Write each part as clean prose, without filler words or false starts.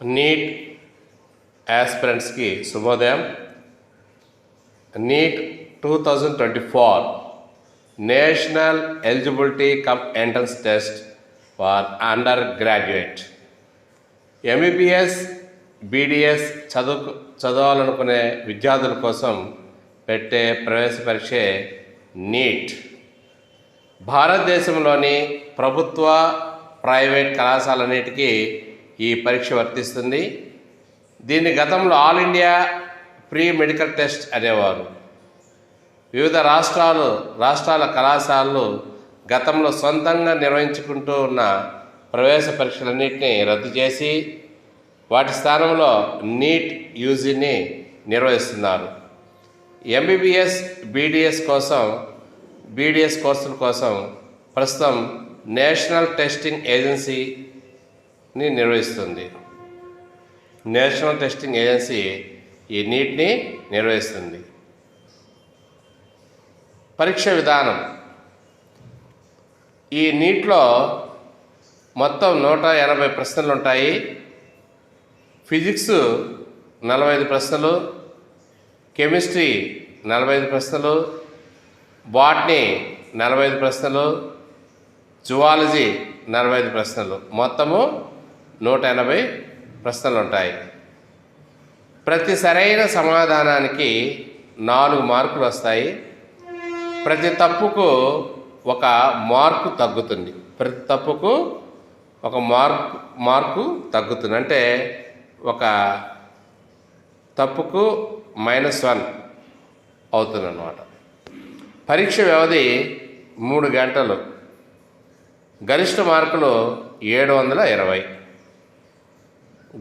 Neat యాస్పిరెంట్స్కి శుభోదయం. NEET 2024 national eligibility cum entrance test for undergraduate MBBS BDS చదవాలనుకునే విద్యార్థుల కోసం పెట్టే ప్రవేశ పరీక్షే నీట్. భారతదేశంలోని ప్రభుత్వ ప్రైవేట్ కళాశాలన్నిటికీ ఈ పరీక్ష వర్తిస్తుంది. దీన్ని గతంలో all India pre medical test అనేవారు. వివిధ రాష్ట్రాల కళాశాలలు గతంలో సొంతంగా నిర్వహించుకుంటూ ఉన్న ప్రవేశ పరీక్షలన్నింటినీ రద్దు చేసి వాటి స్థానంలో నీట్ యూజీని నిర్వహిస్తున్నారు. ఎంబీబీఎస్ బీడీఎస్ కోర్సుల కోసం ప్రస్తుతం నేషనల్ టెస్టింగ్ ఏజెన్సీని నిర్వహిస్తుంది. నేషనల్ టెస్టింగ్ ఏజెన్సీ ఈ నీట్ని నిర్వహిస్తుంది. పరీక్ష విధానం: ఈ నీట్లో మొత్తం 180 ప్రశ్నలు ఉంటాయి. ఫిజిక్స్ 45 ప్రశ్నలు, కెమిస్ట్రీ 45 ప్రశ్నలు, బాటనీ 45 ప్రశ్నలు, జువాలజీ 45 ప్రశ్నలు, మొత్తము 180 ప్రశ్నలు ఉంటాయి. ప్రతి సరైన సమాధానానికి 4 మార్కులు వస్తాయి. ప్రతి తప్పుకు 1 మార్కు తగ్గుతుంది. ప్రతి తప్పుకు 1 మార్కు తగ్గుతుంది. అంటే ఒక తప్పుకు -1 అవుతుంది అన్నమాట. పరీక్ష వ్యవధి 3 గంటలు. గరిష్ట మార్కులు 720.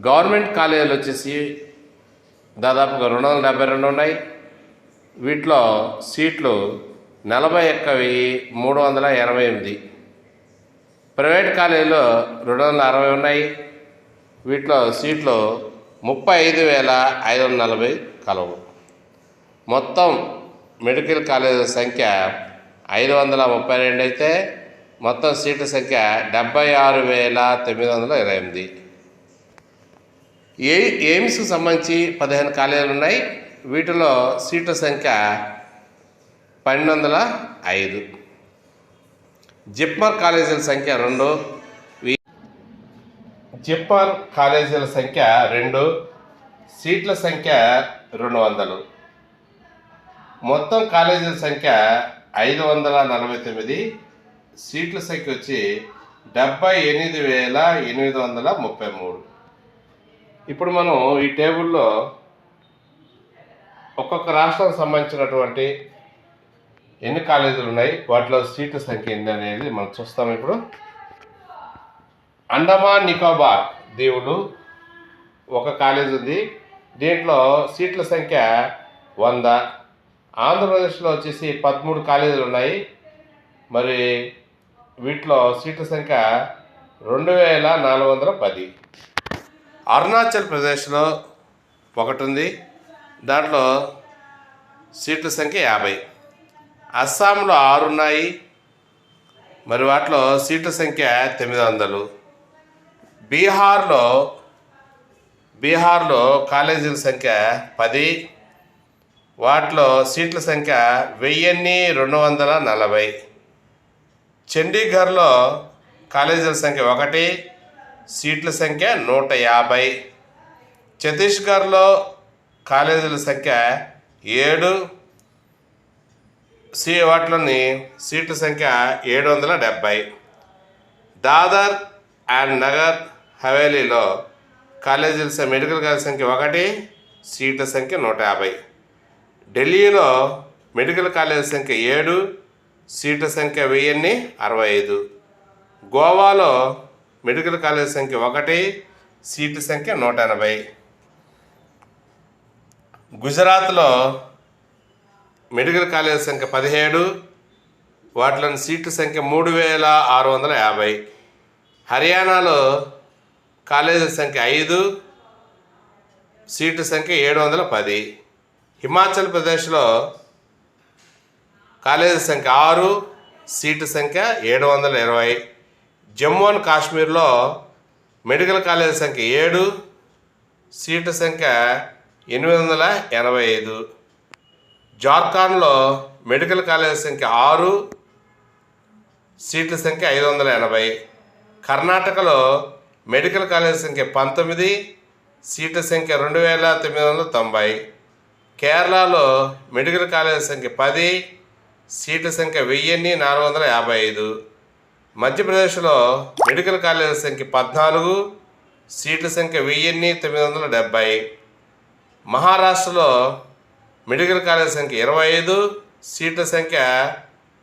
గవర్నమెంట్ కాలేజీలు వచ్చేసి దాదాపుగా 272 ఉన్నాయి. వీటిలో సీట్లు 41,388. ప్రైవేట్ కాలేజీలో 260 ఉన్నాయి. వీటిలో సీట్లు 35,540 కలవు. మొత్తం మెడికల్ కాలేజీల సంఖ్య 532 అయితే మొత్తం సీట్ల సంఖ్య 76,928. ఎయిమ్స్కి సంబంధించి 15 కాలేజీలు ఉన్నాయి. వీటిలో సీట్ల సంఖ్య 1205. జిప్మర్ కాలేజీల సంఖ్య 2. జిప్మర్ కాలేజీల సంఖ్య 2, సీట్ల సంఖ్య 200. మొత్తం కాలేజీల సంఖ్య 549, సీట్ల సంఖ్య వచ్చి 78,833. ఇప్పుడు మనం ఈ టేబుల్లో ఒక్కొక్క రాష్ట్రానికి సంబంధించినటువంటి ఎన్ని కాలేజీలు ఉన్నాయి, వాటిలో సీట్ల సంఖ్య ఎన్ని అనేది మనం చూస్తాం. ఇప్పుడు అండమాన్ నికోబార్ దీవులు ఒక కాలేజ్ ఉంది. దీంట్లో సీట్ల సంఖ్య 100. ఆంధ్రప్రదేశ్లో వచ్చేసి 13 కాలేజీలు ఉన్నాయి. మరి వీటిలో సీట్ల సంఖ్య 2,410. అరుణాచల్ ప్రదేశ్లో ఒకటి ఉంది. దాంట్లో సీట్ల సంఖ్య 50. అస్సాంలో 6 ఉన్నాయి. మరి వాటిలో సీట్ల సంఖ్య 900. బీహార్లో కాలేజీల సంఖ్య 10. వాటిలో సీట్ల సంఖ్య 1,240. చండీగఢ్లో కాలేజీల సంఖ్య 1, సీట్ల సంఖ్య 150. ఛత్తీస్గఢ్లో కాలేజీల సంఖ్య 7, వాటిలోని సీట్ల సంఖ్య 770. దాదర్ అండ్ నగర్ హవేలీలో మెడికల్ కాలేజీల సంఖ్య 1, సీట్ల సంఖ్య 150. ఢిల్లీలో మెడికల్ కాలేజీల సంఖ్య 7, సీట్ల సంఖ్య 1,065. గోవాలో మెడికల్ కాలేజీ సంఖ్య 1, సీట్ల సంఖ్య 180. గుజరాత్లో మెడికల్ కాలేజీ సంఖ్య 17, వాటిలోని సీట్ల సంఖ్య 3,650. హర్యానాలో కాలేజీల సంఖ్య 5, సీట్ల సంఖ్య 710. హిమాచల్ ప్రదేశ్లో కాలేజీ సంఖ్య 6, సీట్ల సంఖ్య 720. జమ్మూ అండ్ కాశ్మీర్లో మెడికల్ కాలేజ్ సంఖ్య 7, సీట్ల సంఖ్య 885. జార్ఖండ్లో మెడికల్ కాలేజ్ సంఖ్య 6, సీట్ల సంఖ్య 580. కర్ణాటకలో మెడికల్ కాలేజ్ సంఖ్య 19, సీట్ల సంఖ్య 2990. కేరళలో మెడికల్ కాలేజ్ సంఖ్య 10, సీట్ల సంఖ్య 1455. మధ్యప్రదేశ్లో మెడికల్ కాలేజ్ సంఖ్య 14, సీట్ల సంఖ్య 1970. మహారాష్ట్రలో మెడికల్ కాలేజ్ సంఖ్య 25, సీట్ల సంఖ్య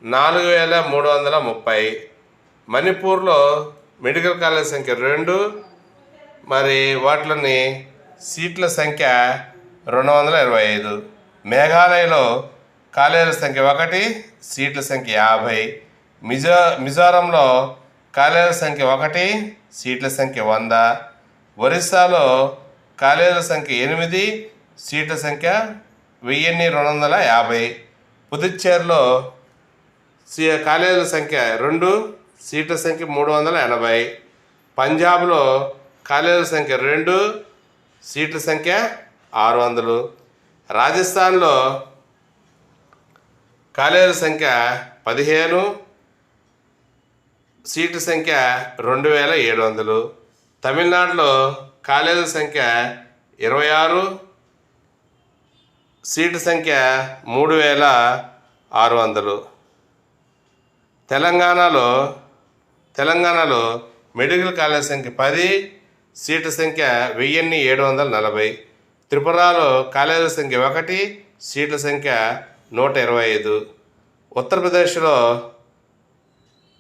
4330. మణిపూర్లో మెడికల్ కాలేజ్ సంఖ్య 2, మరి వాటిలోని సీట్ల సంఖ్య 225. మేఘాలయలో కాలేజీల సంఖ్య 1, సీట్ల సంఖ్య 50. మిజోరంలో కాలేజీల సంఖ్య 1, సీట్ల సంఖ్య 100. ఒరిస్సాలో కాలేజీల సంఖ్య 8, సీట్ల సంఖ్య 1250. పుదుచ్చేరిలో కాలేజీల సంఖ్య 2, సీట్ల సంఖ్య 380. పంజాబ్లో కాలేజీల సంఖ్య 2, సీట్ల సంఖ్య 600. రాజస్థాన్లో కాలేజీల సంఖ్య 15, సీట్ల సంఖ్య 2700. తమిళనాడులో కాలేజీల సంఖ్య 26, సీట్ల సంఖ్య 3600. తెలంగాణలో మెడికల్ కాలేజ్ సంఖ్య 10, సీట్ల సంఖ్య 1740. త్రిపురలో కాలేజీల సంఖ్య 1, సీట్ల సంఖ్య 125. ఉత్తరప్రదేశ్లో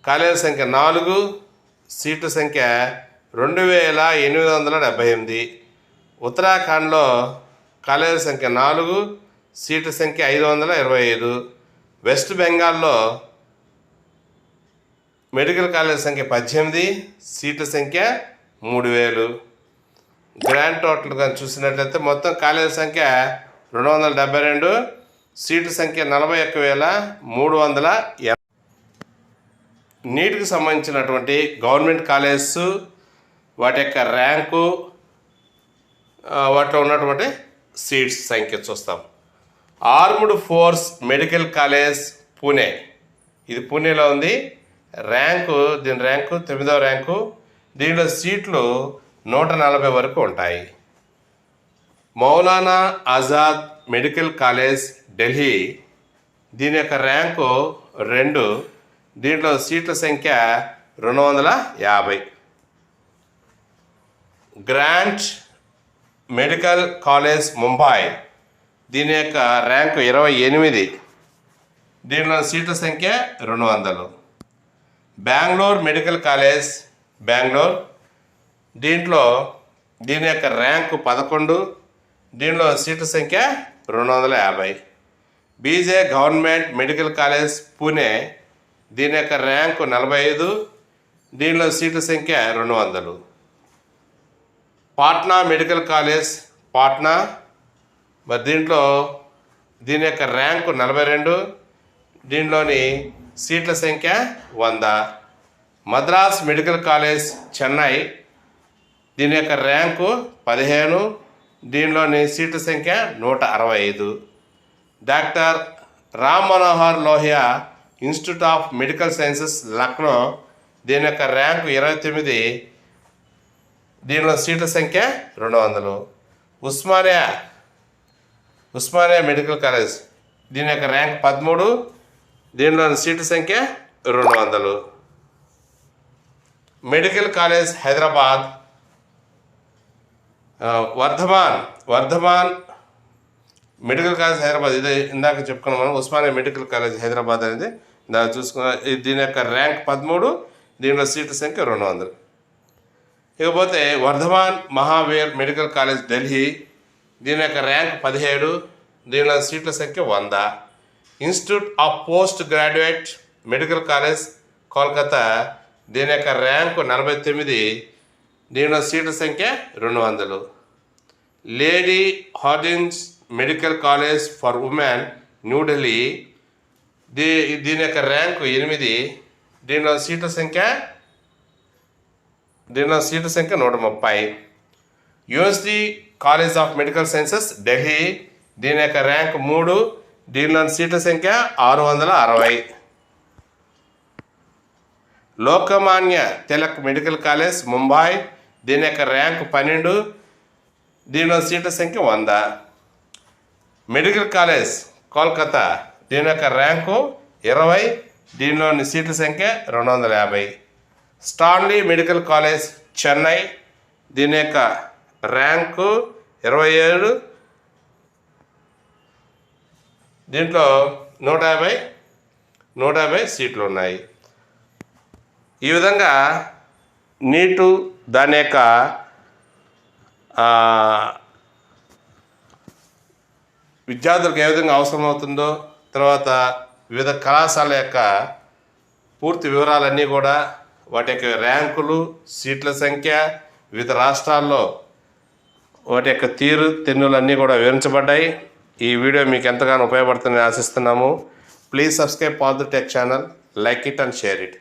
కాలేజీల సంఖ్య 4, సీట్ల సంఖ్య 2878. ఉత్తరాఖండ్లో కాలేజీల సంఖ్య 4, సీట్ల సంఖ్య 525. వెస్ట్ బెంగాల్లో మెడికల్ కాలేజ్ సంఖ్య 18, సీట్ల సంఖ్య 3000. గ్రాండ్ టోటల్ కానీ చూసినట్లయితే మొత్తం కాలేజీ సంఖ్య 272, సీట్ల సంఖ్య 41,380. నీట్కి సంబంధించినటువంటి గవర్నమెంట్ కాలేజెస్, వాటి యొక్క ర్యాంకు, వాటిలో ఉన్నటువంటి సీట్స్ సంఖ్య చూస్తాం. Armed force medical college Pune, ఇది పూణేలో ఉంది. దీని ర్యాంకు 9వ ర్యాంకు. దీనిలో సీట్లు 140 వరకు ఉంటాయి. మౌలానా ఆజాద్ మెడికల్ కాలేజ్ ఢిల్లీ, దీని యొక్క ర్యాంకు 2, దీంట్లో సీట్ల సంఖ్య 250. గ్రాంట్ మెడికల్ కాలేజ్ ముంబై, దీని యొక్క ర్యాంకు 28, దీనిలో సీట్ల సంఖ్య 200. బెంగళూరు మెడికల్ కాలేజ్ బెంగళూరు, దీని యొక్క ర్యాంకు 11, దీనిలో సీట్ల సంఖ్య 250. బీజే గవర్నమెంట్ మెడికల్ కాలేజ్ పూణే, దీని యొక్క ర్యాంకు 45, దీనిలో సీట్ల సంఖ్య 200. పాట్నా మెడికల్ కాలేజ్ పాట్నా, మరి దీని యొక్క ర్యాంకు 42, దీనిలోని సీట్ల సంఖ్య 100. మద్రాస్ మెడికల్ కాలేజ్ చెన్నై, దీని యొక్క ర్యాంకు 15, దీనిలోని సీట్ల సంఖ్య 165. Doctor Ram Manohar Lohia institute of medical sciences Lucknow, దీని యొక్క ర్యాంకు 29, దీనిలో సీట్ల సంఖ్య 200. ఉస్మానియా మెడికల్ కాలేజ్, దీని యొక్క ర్యాంక్ 13, దీనిలో సీట్ల సంఖ్య 200. Medical college Hyderabad, Vardhaman medical college Hyderabad, ఇది ఇందాక చెప్పుకున్నాం మనం. ఉస్మానియా మెడికల్ కాలేజ్ హైదరాబాద్ అనేది ఇందాక చూసుకున్న. దీని యొక్క ర్యాంక్ 13, దీనిలో సీట్ల సంఖ్య 200. ఇకపోతే వర్ధమాన్ మహావీర్ మెడికల్ కాలేజ్ ఢిల్లీ, దీని యొక్క ర్యాంక్ 17, దీనిలో సీట్ల సంఖ్య 100. Institute of post graduate medical college Kolkata, దీని యొక్క ర్యాంకు 49, దీనిలో సీట్ల సంఖ్య 200. Lady Hardinge medical college for women New Delhi, దీని యొక్క ర్యాంకు 8, దీనిలో సీట్ల సంఖ్య 130. University college of medical sciences Delhi, దీని యొక్క ర్యాంక్ 3, దీనిలోని సీట్ల సంఖ్య 660. లోకమాన్య తిలక్ మెడికల్ కాలేజ్ ముంబై, దీని యొక్క ర్యాంక్ 12, దీనిలో సీట్ల సంఖ్య 100. మెడికల్ కాలేజ్ కోల్కతా, దీని యొక్క ర్యాంకు 20, దీనిలోని సీట్ల సంఖ్య 250. స్టాన్లీ మెడికల్ కాలేజ్ చెన్నై, దీని యొక్క ర్యాంకు 27, దీంట్లో 150 సీట్లు ఉన్నాయి. ఈ విధంగా నీటు దాని యొక్క విద్యార్థులకు ఏ విధంగా అవసరమవుతుందో, తర్వాత వివిధ కళాశాల యొక్క పూర్తి వివరాలన్నీ కూడా, వాటి యొక్క ర్యాంకులు, సీట్ల సంఖ్య, వివిధ రాష్ట్రాల్లో వాటి యొక్క తీరు తెన్నులు అన్నీ కూడా వివరించబడ్డాయి. ఈ వీడియో మీకు ఎంతగానో ఉపయోగపడుతుందని ఆశిస్తున్నాము. Please subscribe Partha tech channel, like it and share it.